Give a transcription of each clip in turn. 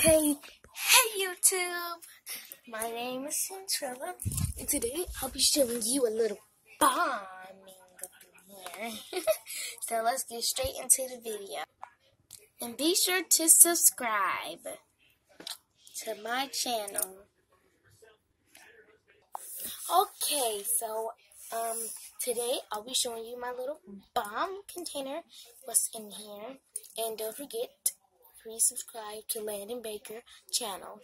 Okay, hey YouTube, my name is Centrella, and today I'll be showing you a little bombing up in here. So let's get straight into the video. And be sure to subscribe to my channel. Okay, so today I'll be showing you my little bomb container, what's in here, and don't forget, please subscribe to Landon Baker channel.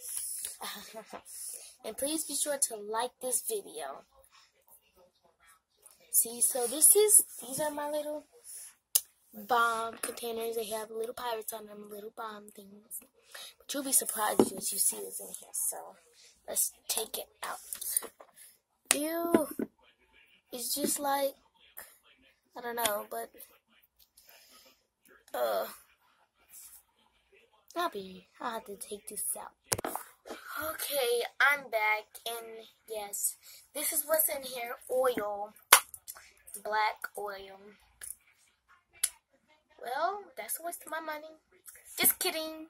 And please be sure to like this video. See, so these are my little bomb containers. They have little pirates on them, little bomb things. But you'll be surprised what you see is in here. So let's take it out. Ew. It's just like, I don't know, but I'll have to take this out. Okay, I'm back, and yes, this is what's in here. Oil. Black oil. Well, that's a waste of my money. Just kidding.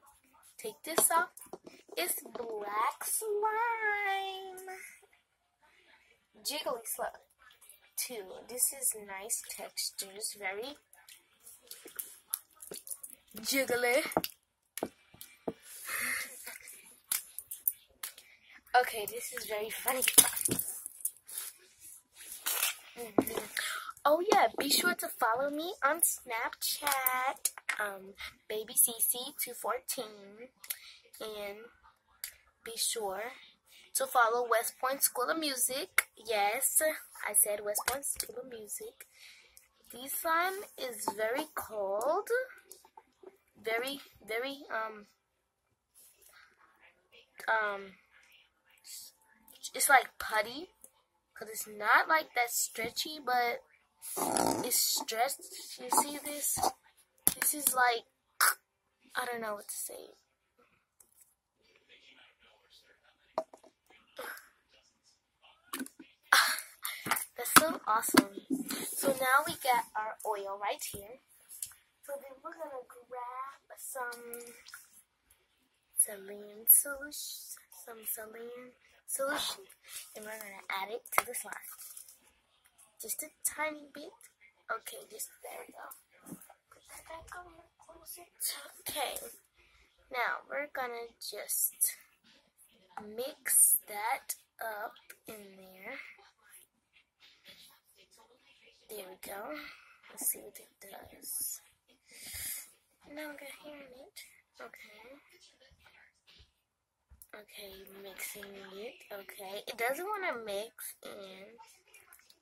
Take this off. It's black slime. Jiggly slime, too. This is nice textures. Very jiggly. Okay, this is very funny. Oh yeah, be sure to follow me on Snapchat, BabyCC214, and be sure to follow West Point School of Music. Yes, I said West Point School of Music. This slime is very cold, very, it's like putty, because it's not like that stretchy, but it's stretched. You see this? This is like, I don't know what to say. That's so awesome. So now we got our oil right here. So then we're going to grab some saline solution, and we're going to add it to the slime. Just a tiny bit. Okay, just there we go. Put that back on there, close it. Okay, now we're going to just mix that up in there. There we go. Let's see what it does. Now I got hair in it. Okay. Okay, mixing it. Okay, it doesn't want to mix in,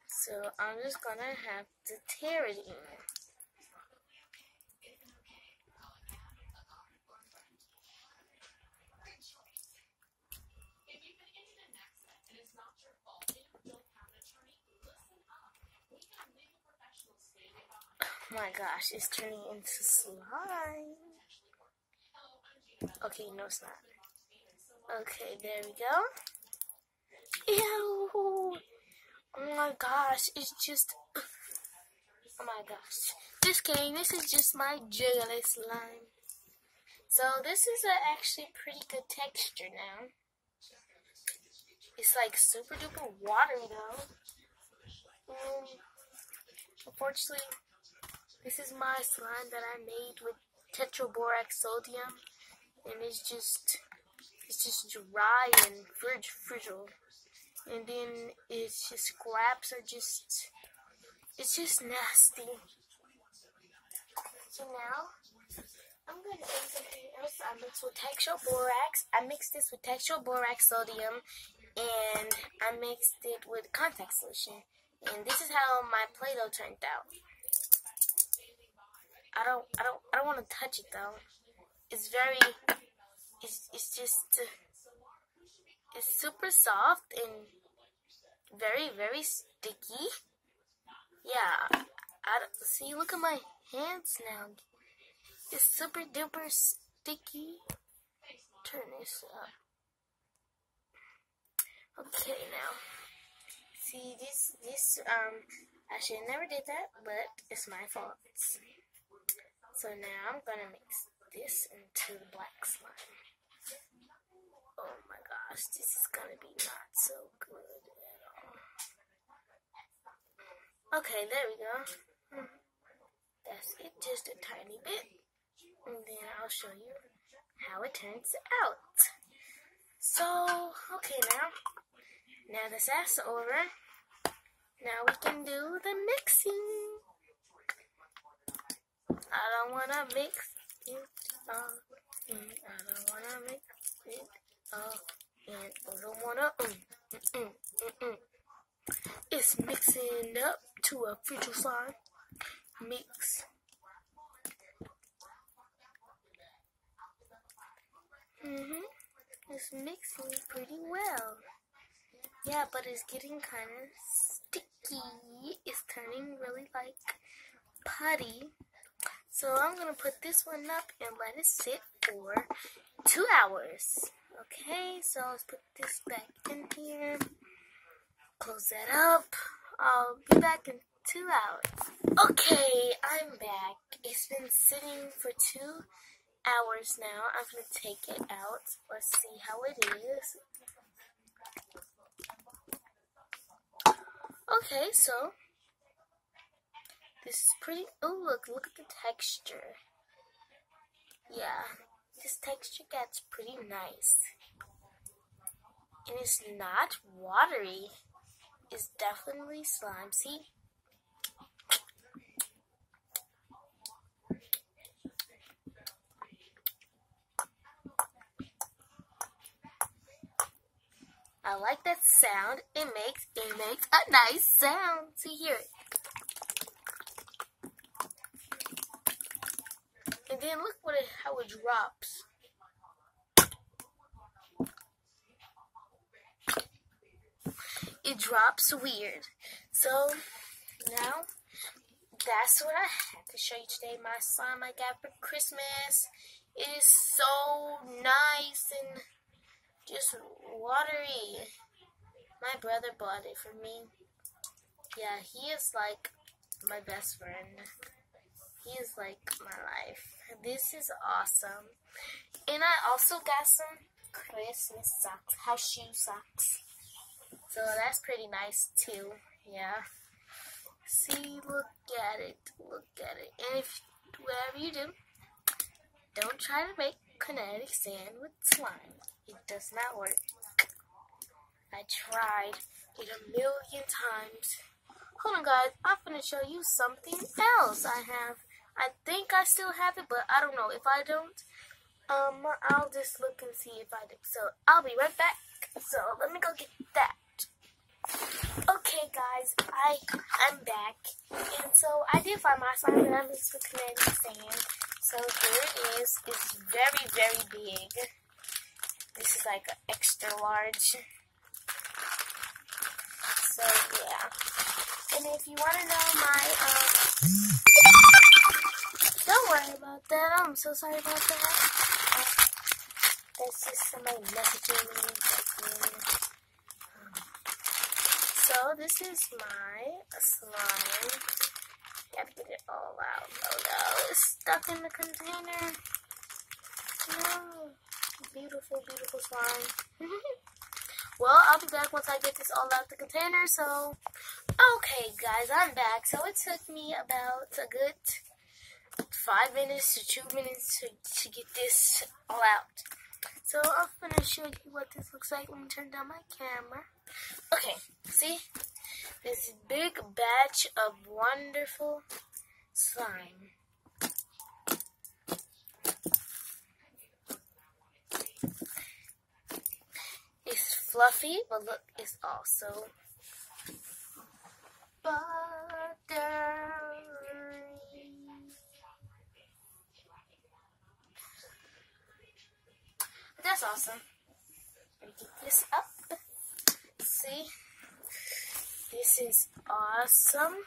so I'm just gonna have to tear it in. Oh my gosh, it's turning into slime. Okay, no, it's not. Okay, there we go. Ew! Oh my gosh, it's just... Oh my gosh. Just kidding, this is just my jiggly slime. So this is actually pretty good texture now. It's like super duper watery though. Unfortunately, this is my slime that I made with tetraborax sodium, and it's just dry and fragile, and then it's just scraps are just, it's just nasty. So now I'm gonna add something else. I mixed with tetraborax. I mixed this with tetraborax sodium, and I mixed it with contact solution, and this is how my Play-Doh turned out. I don't want to touch it though. It's just, it's super soft and very, very sticky. Yeah, see, look at my hands now. It's super duper sticky. Turn this up. Okay, now, see this, I should have never did that, but it's my fault. So now I'm gonna mix this into the black slime. gosh, this is gonna be not so good at all. Okay, there we go. That's it, just a tiny bit. And then I'll show you how it turns out. So, okay now that's over. Now we can do the mixing. I don't wanna mix it all in. I don't wanna mix it all in. I don't wanna It's mixing up to a official slime mix. It's mixing pretty well. Yeah, but it's getting kind of sticky. It's turning really like putty. So I'm going to put this one up and let it sit for 2 hours. Okay, so let's put this back in here. Close that up. I'll be back in 2 hours. Okay, I'm back. It's been sitting for 2 hours now. I'm going to take it out. Let's see how it is. Okay, so this is pretty. Oh, look at the texture. Yeah, this texture gets pretty nice. And it's not watery. It's definitely slime. See? I like that sound. It makes a nice sound. See, hear it. And then look how it drops. It drops weird. So now that's what I had to show you today. My slime I got for Christmas. It is so nice and just watery. My brother bought it for me. Yeah, he is like my best friend. He is like my life. This is awesome. And I also got some Christmas socks, house shoe socks. So that's pretty nice too. Yeah. See, look at it. Look at it. And if whatever you do, don't try to make kinetic sand with slime. It does not work. I tried it a million times. Hold on, guys. I'm gonna show you something else I have. I think I still have it, but I don't know. If I don't, I'll just look and see if I do. So I'll be right back. So let me go get that. Okay, guys, I'm back. And so I did find my slime that I mixed with kinetic sand. So here it is. It's very, very big. This is like an extra large. So yeah. And if you want to know my don't worry about that. I'm so sorry about that. That's just somebody messaging me. So this is my slime. Gotta get it all out. Oh no, it's stuck in the container. No. Beautiful, beautiful slime. Well, I'll be back once I get this all out the container. So, okay guys, I'm back. So it took me about a good 5 minutes to 2 minutes to get this all out. So I'm gonna show you what this looks like. Let me turn down my camera. Okay, see? This big batch of wonderful slime. It's fluffy, but look, it's also buttery. That's awesome. Let me get this up. See? This is awesome.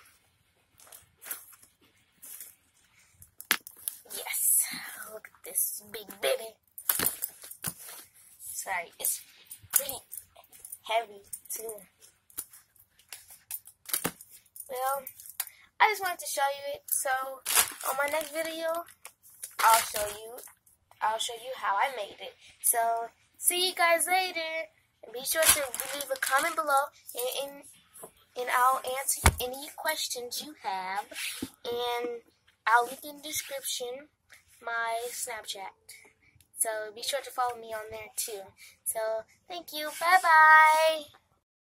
Yes. Look at this big baby. Sorry, it's pretty heavy too. Well, I just wanted to show you it. So on my next video, I'll show you how I made it. So see you guys later. And be sure to leave a comment below, and I'll answer any questions you have. And I'll link in the description my Snapchat. So be sure to follow me on there too. So thank you. Bye-bye.